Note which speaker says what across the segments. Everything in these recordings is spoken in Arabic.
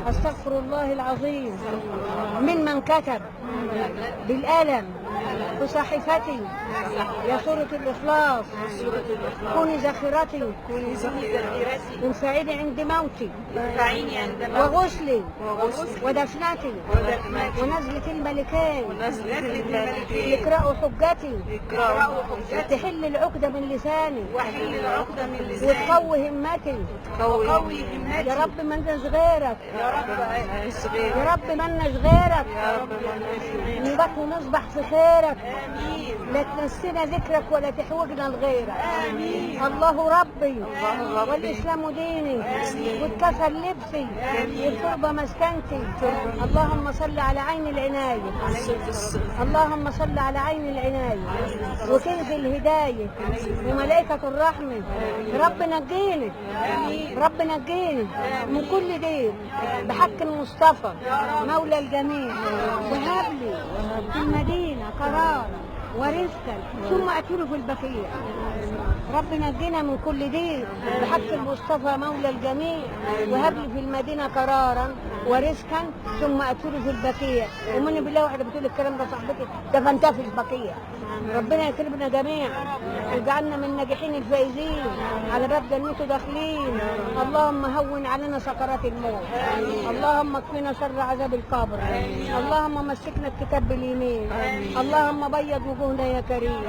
Speaker 1: أستغفر الله العظيم ممن كتب بالقلم في صحيفتي يا سورة الإخلاص كوني ذاخرتي وانفعيني عند موتي وغسلي ودفنتي ونزلة الملكين يقرأوا حجتي تحل العقدة من لساني وتقوي همتي يا رب ما لناش غيرك يا رب ما لناش غيرك نبات ونصبح في خيرك لا تنسينا ذكرك ولا تحوجنا لغيرك الله ربي والإسلام ديني والكفن لبسي والتربة مسكنتي اللهم صل على عين العناية اللهم صل على عين العناية وكنز الهداية وملائكة الرحمة رب نجيني رب نجيني من كل دين بحق المصطفى مولى الجميع وهب لي في المدينة قرار ورزقا ثم أتوله في البقية رب نجينا من كل دين بحق المصطفى مولى الجميع وهب لي في المدينة قرارا ورزقا ثم أتوله في البقية ومن بالله واحدة بتقول الكلام ده صاحبتي دفنتها في البقية ربنا يكرمنا جميعا ويجعلنا من الناجحين الفائزين على باب جنته داخلين اللهم هون علينا سكرات الموت اللهم اكفنا شر عذاب القبر اللهم مسكنا الكتاب باليمين اللهم بيض وجوهنا يا كريم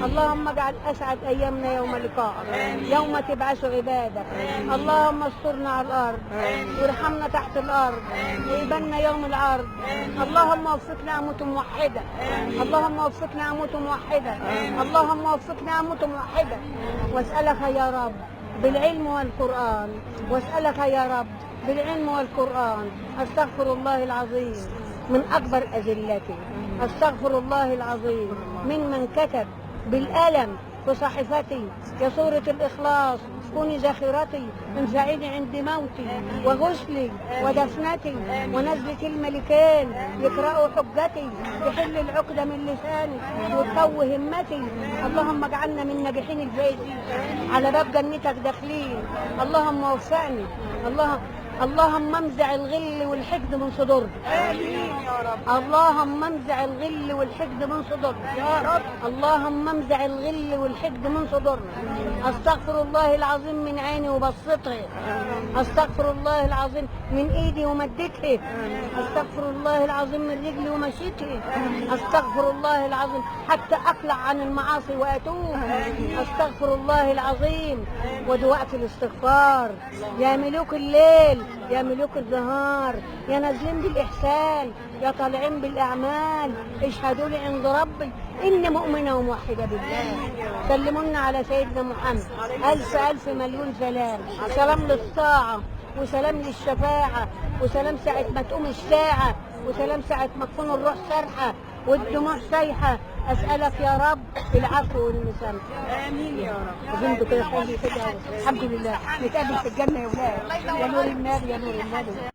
Speaker 1: اللهم اجعل اسعد ايامنا يوم لقائك يوم تبعث عبادك اللهم استرنا على الارض وارحمنا تحت الارض ويبنى يوم العرض اللهم وفقنا اموت موحده اللهم وفقنا اموت موحده اللهم وفقنا اموت موحده واسالك يا رب بالعلم والقران واسالك يا رب بالعلم والقران استغفر الله العظيم من اكبر اذلتي استغفر الله العظيم ممن كتب بالقلم في صحيفتي يا سورة الإخلاص كوني ذاخرتي انفعيني عند موتي وغسلي ودفنتي ونزلة الملكين يقرأوا حجتي تحل العقدة من لساني وتقوي همتي اللهم اجعلنا من الناجحين الفائزين على باب جنتك داخلين اللهم وفقني اللهم امزع الغل والحقد من صدورنا امين يا رب اللهم امزع الغل والحقد من صدورنا يا رب اللهم امزع الغل والحقد من صدورنا استغفر الله العظيم من عيني وبصتها استغفر الله العظيم من ايدي ومدتها استغفر الله العظيم من رجلي ومشيتها استغفر الله العظيم حتى اقلع عن المعاصي واتوب استغفر الله العظيم ودعاء الاستغفار يا ملوك الليل يا ملوك النهار يا نازلين بالإحسان يا طالعين بالأعمال اشهدوا لي عند ربي إني مؤمنة وموحدة بالله سلمونا على سيدنا محمد ألف ألف مليون سلام سلام للطاعة وسلام للشفاعة وسلام ساعة ما تقوم الساعة وسلام ساعة ما تكون الروح سارحة والدموع سايحة أسألك يا رب العفو والمسامحة آمين يا رب وزنتوا كده خلي كده الحمد لله نتقابل في الجنة يا ولاد يا نور النبي يا نور النبي